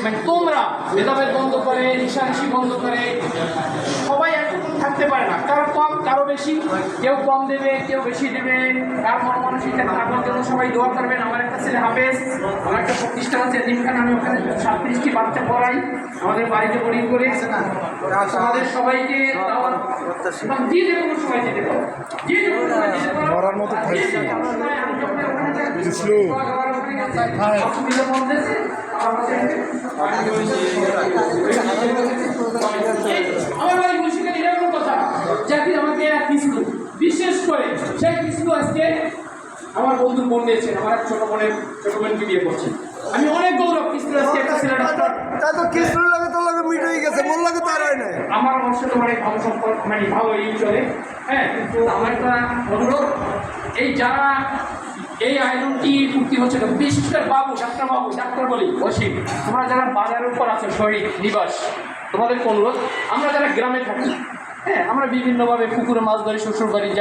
মানে তোমরা ভেদাভেদ বন্ধ করে, ঈশানসি বন্ধ করে, সবাই একরকম থাকতে পারে না। কারো কম কারো বেশি, কেউ কম দেবে কেউ বেশি দেবে, কার মনমানসিকতা থাকার জন্য সবাই দোয়া করবেন। আমার একটা ছেলে হাফেজ, আমার একটা প্রতিষ্ঠান আছে এতিমখানা, আমি ওখানে 37টি বাচ্চা পড়াই আমাদের বাড়িতে বোর্ডিং করে। আমাদের সবাইকে যে যে কোনো সময় যেতে পারো, যে যে কোনো সময় যেতে পারো, মরার মতো খাইছি। অসুবিধার মধ্যে আমার বাড়ি মুর্শিদাবাদ। এরকম কথা জাকির আমাকে কিছু বিশেষ করে সেই কিছু আজকে আমার বন্ধু বোন দিয়েছেন, আমার এক ছোট বোনকে বিয়ে করছে। আমি অনেক গৌরব কিছু আজকে একটা ছেলে ডাক্তার। তা তো কৃষ্ণ লাগে তোর লাগে মিট হয়ে গেছে, মোর লাগে তো আর হয় নাই। আমার ওর সাথে অনেক ভালো সম্পর্ক, মানে ভালো এই চলে। হ্যাঁ, কিন্তু আমার একটা অনুরোধ, এই যারা এই আয়োজনটি পূর্তি হচ্ছে না, বিশেষ করে ডাক্তার বলি অসীম, তোমরা যারা বাজারের উপর আছো শহীদ নিবাস, তোমাদের অনুরোধ, আমরা যারা গ্রামে থাকি, হ্যাঁ, আমরা বিভিন্নভাবে পুকুরে মাছ ধরি, শ্বশুর বাড়ি যাই।